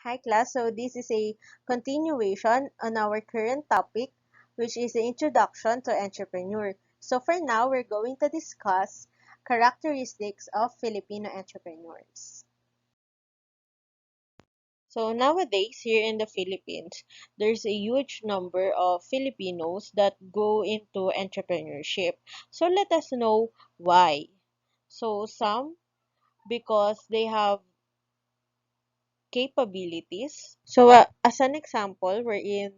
Hi class, so this is a continuation on our current topic, which is the introduction to entrepreneur. So for now, we're going to discuss characteristics of Filipino entrepreneurs. So nowadays, here in the Philippines, there's a huge number of Filipinos that go into entrepreneurship. So let us know why. So some because they have capabilities. So, as an example, wherein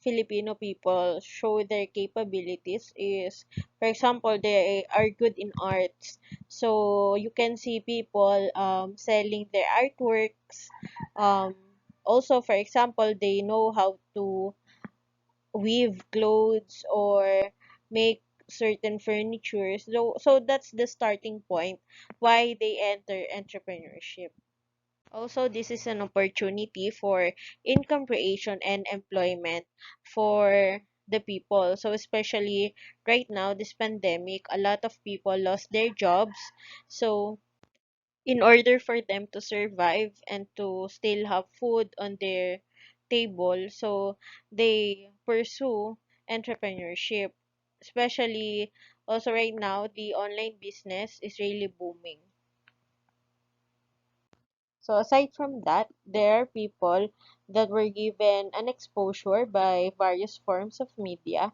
Filipino people show their capabilities is, for example, they are good in arts. So, you can see people selling their artworks. Um, Also, for example, they know how to weave clothes or make certain furniture. So that's the starting point why they enter entrepreneurship. Also, this is an opportunity for income creation and employment for the people. So, especially right now, this pandemic, a lot of people lost their jobs. So, in order for them to survive and to still have food on their table, so they pursue entrepreneurship. Especially also right now, the online business is really booming. So aside from that, there are people that were given an exposure by various forms of media.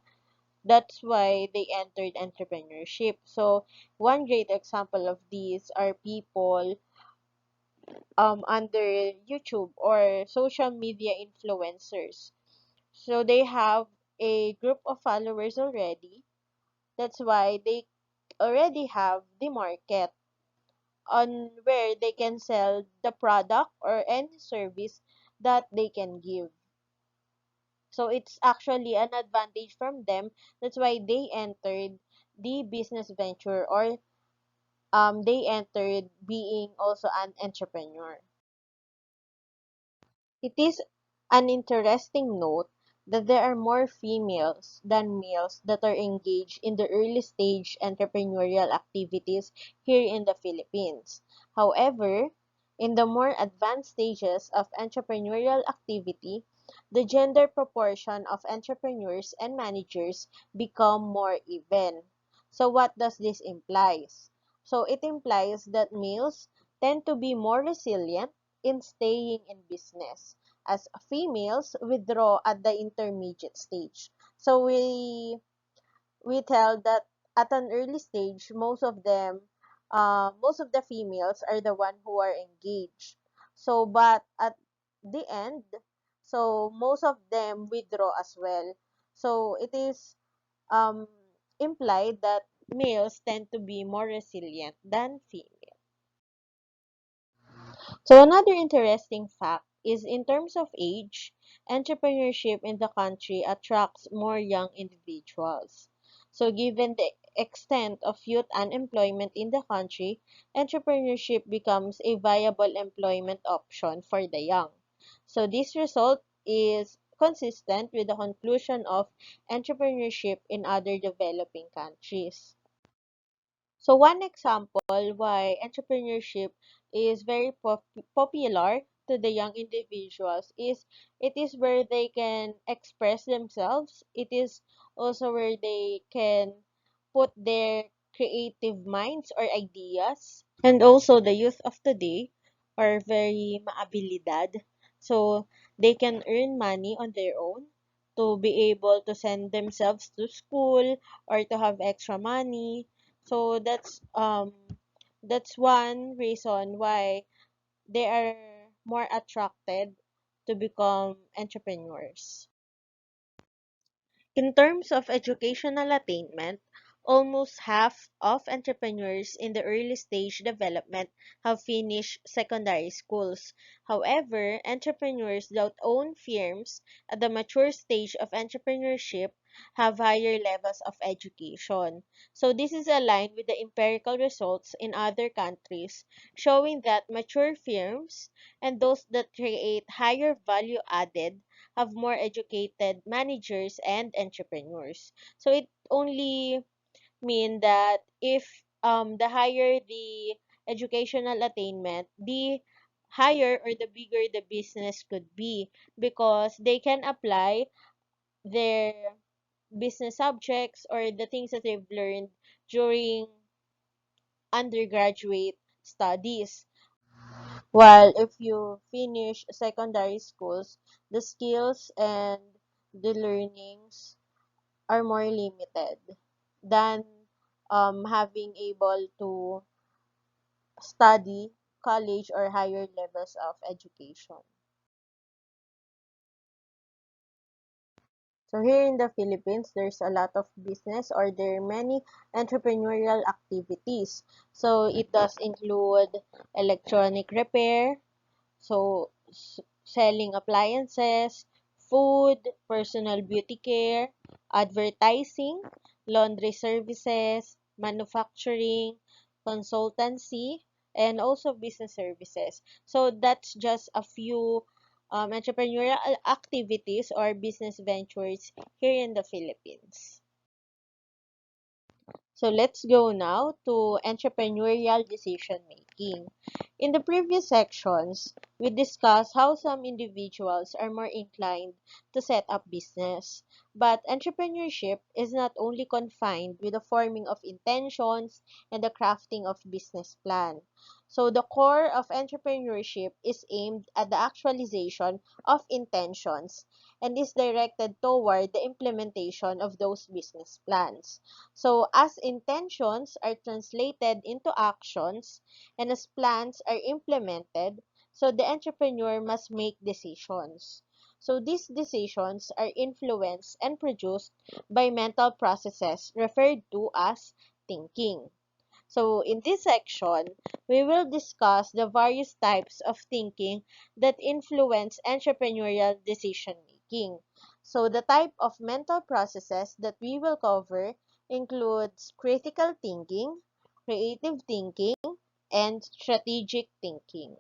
That's why they entered entrepreneurship. So one great example of these are people under YouTube or social media influencers. So they have a group of followers already. That's why they already have the market on where they can sell the product or any service that they can give. So it's actually an advantage from them. That's why they entered the business venture or they entered being also an entrepreneur. It is an interesting note that there are more females than males that are engaged in the early stage entrepreneurial activities here in the Philippines. However, in the more advanced stages of entrepreneurial activity, the gender proportion of entrepreneurs and managers become more even. So what does this imply? So it implies that males tend to be more resilient in staying in business, as females withdraw at the intermediate stage. So we tell that at an early stage, most of the females are the one who are engaged. So, but at the end, so most of them withdraw as well. So it is um, implied that males tend to be more resilient than females. So another interesting fact is in terms of age, entrepreneurship in the country attracts more young individuals. So given the extent of youth unemployment in the country, entrepreneurship becomes a viable employment option for the young. So this result is consistent with the conclusion of entrepreneurship in other developing countries. So one example why entrepreneurship is very popular to the young individuals is it is where they can express themselves. It is also where they can put their creative minds or ideas. And also the youth of today are very maabilidad. So they can earn money on their own to be able to send themselves to school or to have extra money. So that's one reason why they are more attracted to become entrepreneurs. In terms of educational attainment, almost half of entrepreneurs in the early stage development have finished secondary schools. However, entrepreneurs that own firms at the mature stage of entrepreneurship have higher levels of education. So this is aligned with the empirical results in other countries, showing that mature firms and those that create higher value added have more educated managers and entrepreneurs. So it only mean that if the higher the educational attainment, the higher or the bigger the business could be, because they can apply their business subjects or the things that they've learned during undergraduate studies. While if you finish secondary schools, the skills and the learnings are more limited than having able to study college or higher levels of education. So here in the Philippines, there's a lot of business, or there are many entrepreneurial activities. So it does include electronic repair, so selling appliances, food, personal beauty care, advertising, laundry services, manufacturing, consultancy, and also business services. So that's just a few entrepreneurial activities or business ventures here in the Philippines. So let's go now to entrepreneurial decision making. In the previous sections, we discussed how some individuals are more inclined to set up business. But entrepreneurship is not only confined with the forming of intentions and the crafting of business plan. So the core of entrepreneurship is aimed at the actualization of intentions and is directed toward the implementation of those business plans. So, as intentions are translated into actions and as plans are implemented, so the entrepreneur must make decisions. So, these decisions are influenced and produced by mental processes referred to as thinking. So, in this section, we will discuss the various types of thinking that influence entrepreneurial decision making. So, the type of mental processes that we will cover includes critical thinking, creative thinking, and strategic thinking.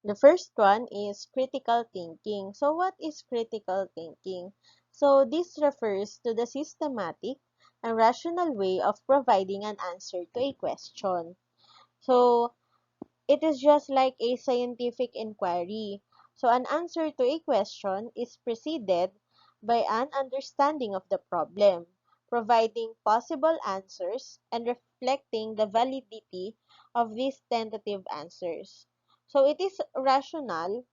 The first one is critical thinking. So, what is critical thinking? So, this refers to the systematic and rational way of providing an answer to a question. So, it is just like a scientific inquiry. So, an answer to a question is preceded by an understanding of the problem, providing possible answers and reflecting the validity of these tentative answers. So, it is rational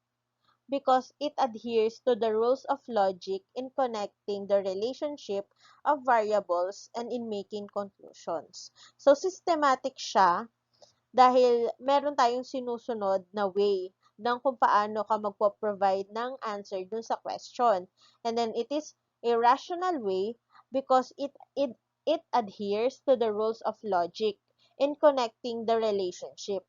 because it adheres to the rules of logic in connecting the relationship of variables and in making conclusions. So, systematic siya dahil meron tayong sinusunod na way ng kung paano ka magpo-provide ng answer dun sa question. And then it is a rational way because it adheres to the rules of logic in connecting the relationship.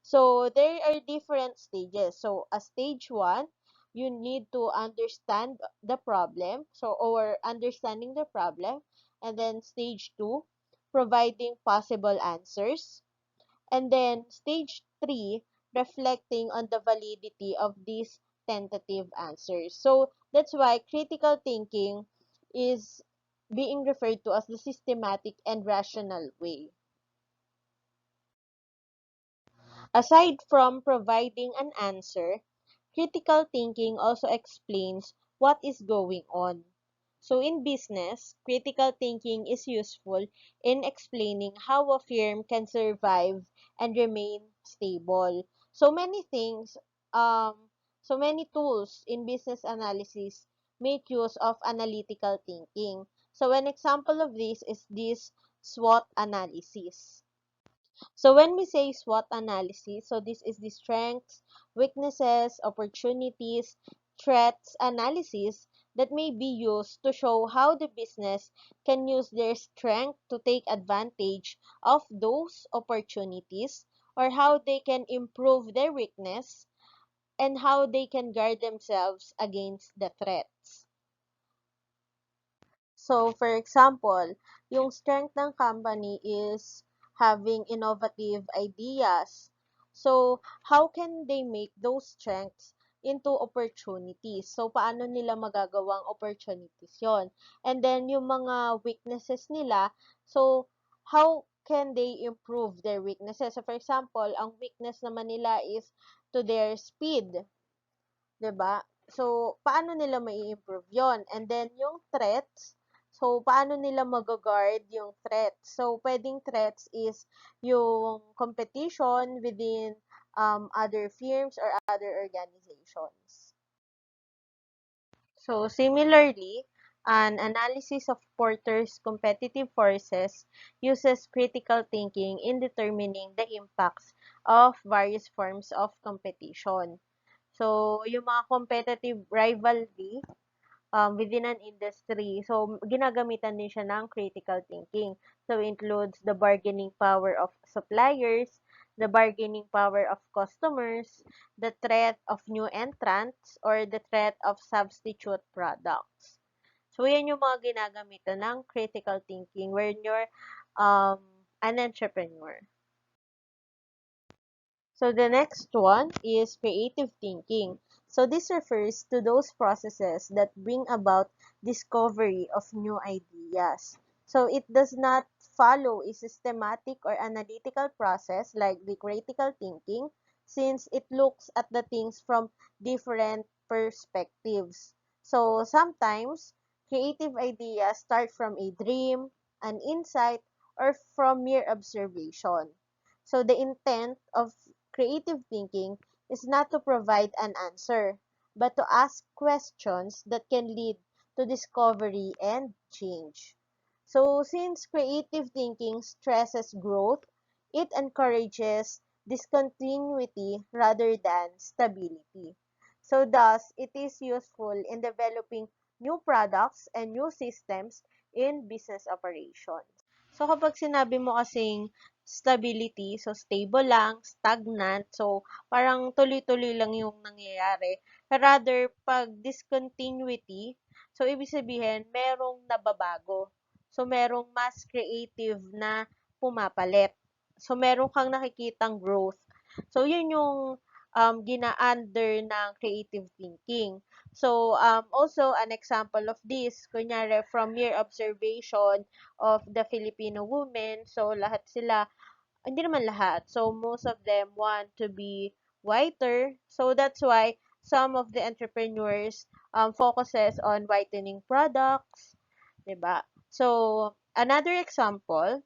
So there are different stages. So a stage 1, you need to understand the problem, so or understanding the problem, and then stage 2, providing possible answers. And then stage 3, reflecting on the validity of these tentative answers. So that's why critical thinking is being referred to as the systematic and rational way. Aside from providing an answer, critical thinking also explains what is going on. So in business, critical thinking is useful in explaining how a firm can survive and remain stable. So many things, so many tools in business analysis make use of analytical thinking. So an example of this is this SWOT analysis. So when we say SWOT analysis, so this is the strengths, weaknesses, opportunities, threats analysis that may be used to show how the business can use their strength to take advantage of those opportunities, or how they can improve their weakness, and how they can guard themselves against the threats. So, for example, yung strength ng company is having innovative ideas. So, how can they make those strengths into opportunities? So, paano nila magagawang opportunities yon? And then, yung mga weaknesses nila, so, how can they improve their weaknesses? So, for example, ang weakness naman nila is to their speed, 'di ba? So, paano nila mai-improve 'yon? And then, yung threats, so, paano nila mag-guard yung threats? So, pwedeng threats is yung competition within other firms or other organizations. So, similarly, an analysis of Porter's competitive forces uses critical thinking in determining the impacts of various forms of competition. So, yung mga competitive rivalry within an industry. So, ginagamitan din siya ng critical thinking. So, includes the bargaining power of suppliers, the bargaining power of customers, the threat of new entrants, or the threat of substitute products. So, yan yung mga ginagamitan ng critical thinking when you're an entrepreneur. So the next one is creative thinking. So this refers to those processes that bring about discovery of new ideas. So it does not follow a systematic or analytical process like the critical thinking, since it looks at the things from different perspectives. So sometimes creative ideas start from a dream, an insight, or from mere observation. So the intent of creative thinking is not to provide an answer, but to ask questions that can lead to discovery and change. So, since creative thinking stresses growth, it encourages discontinuity rather than stability. So, thus, it is useful in developing new products and new systems in business operations. So, kapag sinabi mo kasing stability, so stable lang, stagnant, so parang tuloy-tuloy lang yung nangyayari. Rather, pag discontinuity, so ibig sabihin, merong nababago. So, merong mas creative na pumapalit. So, meron kang nakikitang growth. So, yun yung gina-under ng creative thinking. So, also, an example of this, kunyari, from mere observation of the Filipino women, so lahat sila, hindi naman lahat, so most of them want to be whiter, so that's why some of the entrepreneurs focuses on whitening products, 'di ba? So, another example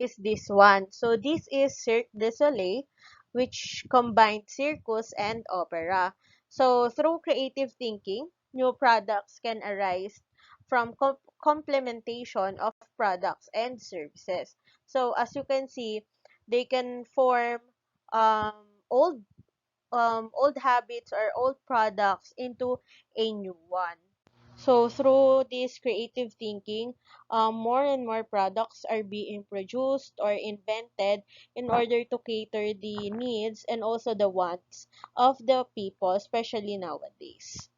is this one. So, this is Cirque du Soleil, which combined circus and opera. So, through creative thinking, new products can arise from complementation of products and services. So, as you can see, they can form um, old old habits or old products into a new one. So through this creative thinking, more and more products are being produced or invented in order to cater the needs and also the wants of the people, especially nowadays.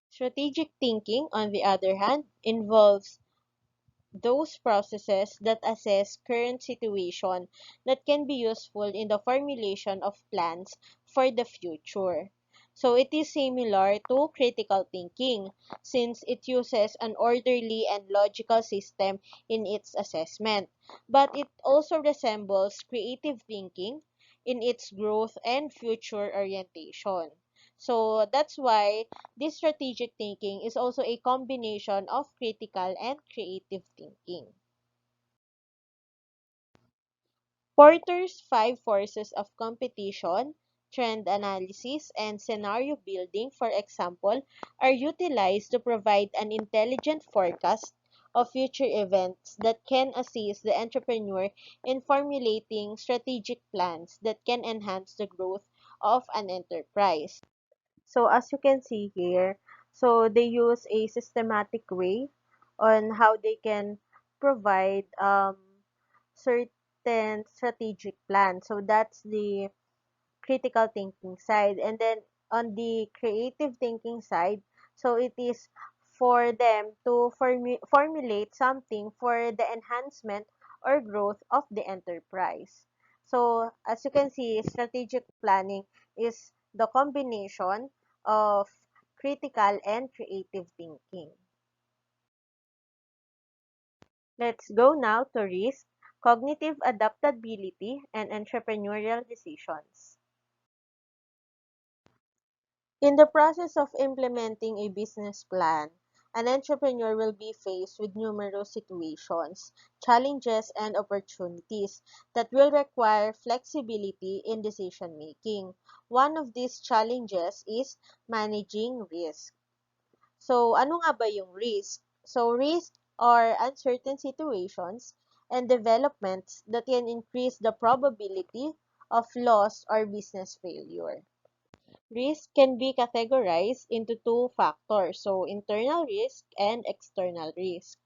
Strategic thinking, on the other hand, involves those processes that assess current situation that can be useful in the formulation of plans for the future. So it is similar to critical thinking since it uses an orderly and logical system in its assessment. But it also resembles creative thinking in its growth and future orientation. So that's why this strategic thinking is also a combination of critical and creative thinking. Porter's five forces of competition, trend analysis, and scenario building, for example, are utilized to provide an intelligent forecast of future events that can assist the entrepreneur in formulating strategic plans that can enhance the growth of an enterprise. So as you can see here, so they use a systematic way on how they can provide certain strategic plan. So that's the critical thinking side. And then on the creative thinking side, so it is for them to formulate something for the enhancement or growth of the enterprise. So as you can see, strategic planning is the combination of critical and creative thinking. Let's go now to risk, cognitive adaptability, and entrepreneurial decisions. In the process of implementing a business plan, an entrepreneur will be faced with numerous situations, challenges, and opportunities that will require flexibility in decision making. One of these challenges is managing risk. So, ano nga ba yung risk? So, risk are uncertain situations and developments that can increase the probability of loss or business failure. Risk can be categorized into two factors, so internal risk and external risk.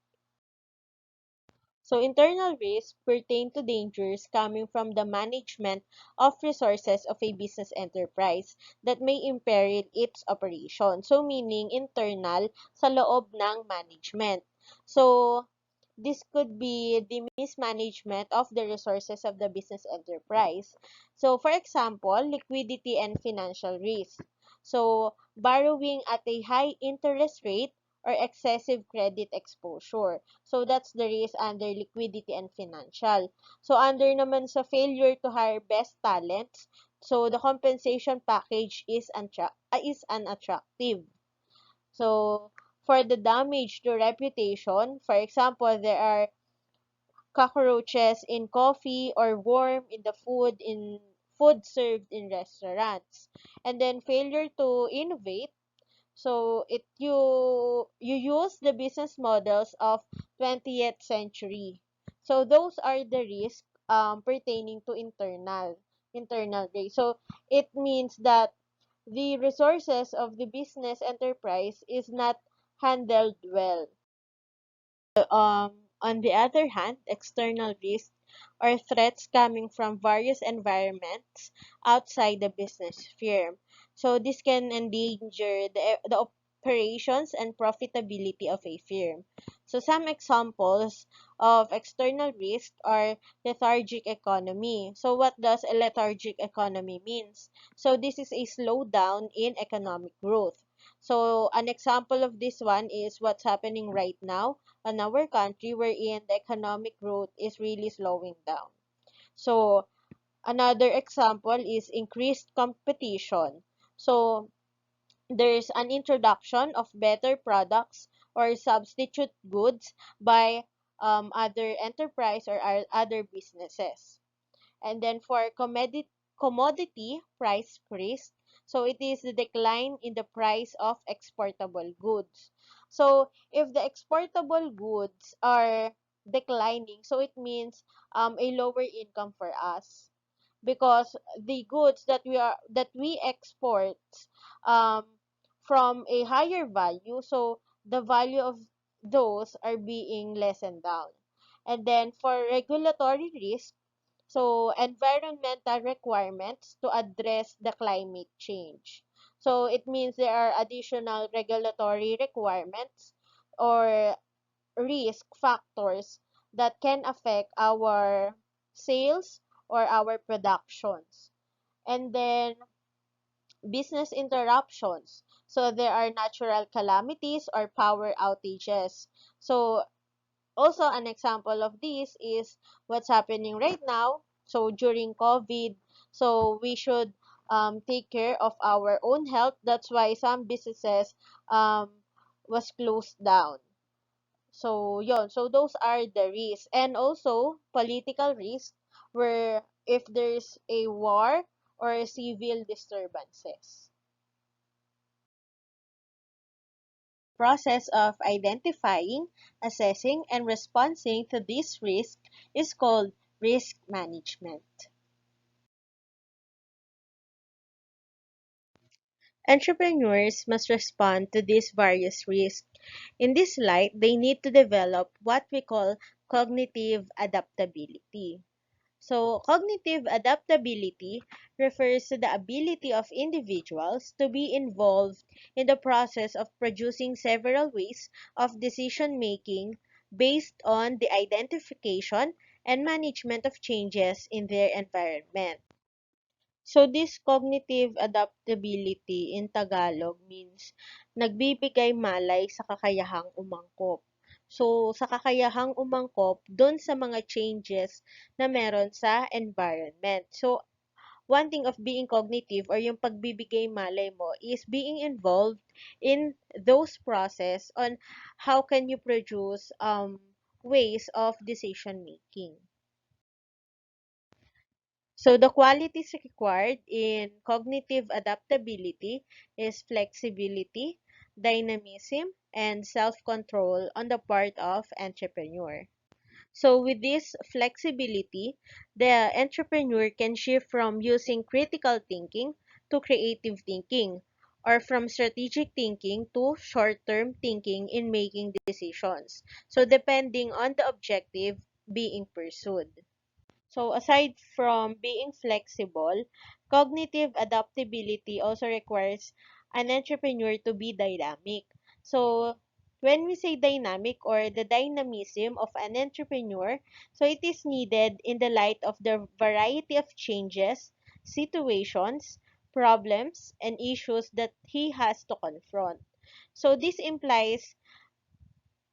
So internal risks pertain to dangers coming from the management of resources of a business enterprise that may imperil its operation. So meaning internal sa loob ng management. So this could be the mismanagement of the resources of the business enterprise. So for example, liquidity and financial risk. So borrowing at a high interest rate or excessive credit exposure. So that's the risk under liquidity and financial. So under naman sa failure to hire best talents, so the compensation package is unattractive. So for the damage to reputation, for example, there are cockroaches in coffee or worm in the food served in restaurants. And then failure to innovate, so you use the business models of 20th century. So those are the risks pertaining to internal risk. So it means that the resources of the business enterprise is not handled well. On the other hand, external risks or threats coming from various environments outside the business firm. So this can endanger the operations and profitability of a firm. So some examples of external risk are lethargic economy. So what does a lethargic economy means? So this is a slowdown in economic growth. So an example of this one is what's happening right now on our country wherein the economic growth is really slowing down. So another example is increased competition. So there's an introduction of better products or substitute goods by other enterprise or other businesses. And then for commodity price risk, so it is the decline in the price of exportable goods. So if the exportable goods are declining, so it means a lower income for us because the goods that we export um, from a higher value, so the value of those are being lessened down. And then for regulatory risk, so, environmental requirements to address the climate change. So, it means there are additional regulatory requirements or risk factors that can affect our sales or our productions. And then, business interruptions. So, there are natural calamities or power outages. So, also, an example of this is what's happening right now. So, during COVID, so we should take care of our own health. That's why some businesses um, was closed down. So, yon. So, those are the risks. And also, political risk, where if there's a war or civil disturbances. Process of identifying, assessing, and responding to this risk is called risk management. Entrepreneurs must respond to these various risks. In this light, they need to develop what we call cognitive adaptability. So, cognitive adaptability refers to the ability of individuals to be involved in the process of producing several ways of decision making based on the identification and management of changes in their environment. So, this cognitive adaptability in Tagalog means nagbibigay malay sa kakayahang umangkop. So, sa kakayahang umangkop dun sa mga changes na meron sa environment. So, one thing of being cognitive or yung pagbibigay malay mo is being involved in those process on how can you produce ways of decision making. So the qualities required in cognitive adaptability is flexibility, dynamism, and self-control on the part of entrepreneur. So with this flexibility, the entrepreneur can shift from using critical thinking to creative thinking, or from strategic thinking to short-term thinking in making decisions. So depending on the objective being pursued. So aside from being flexible, cognitive adaptability also requires an entrepreneur to be dynamic. So when we say dynamic or the dynamism of an entrepreneur, so it is needed in the light of the variety of changes, situations, problems, and issues that he has to confront. So this implies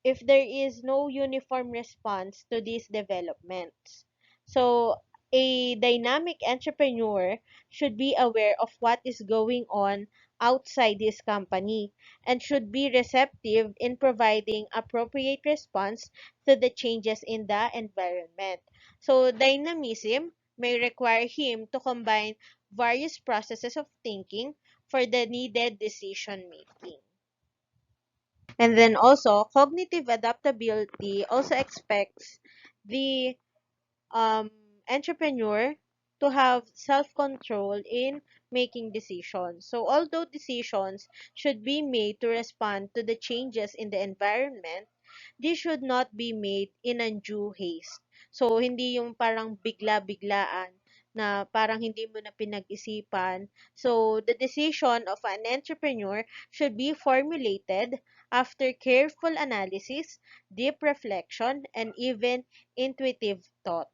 if there is no uniform response to these developments. So, a dynamic entrepreneur should be aware of what is going on outside his company and should be receptive in providing appropriate response to the changes in the environment. So, dynamism may require him to combine various processes of thinking for the needed decision making. And then also, cognitive adaptability also expects the entrepreneur to have self-control in making decisions. So, although decisions should be made to respond to the changes in the environment, this should not be made in undue haste. So, hindi yung parang bigla-biglaan na parang hindi mo na pinag-isipan. So, the decision of an entrepreneur should be formulated after careful analysis, deep reflection, and even intuitive thought.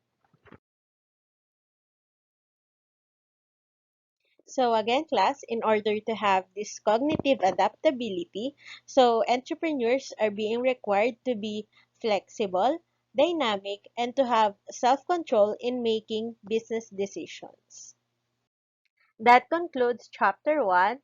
So again, class, in order to have this cognitive adaptability, so entrepreneurs are being required to be flexible, dynamic, and to have self-control in making business decisions. That concludes chapter 1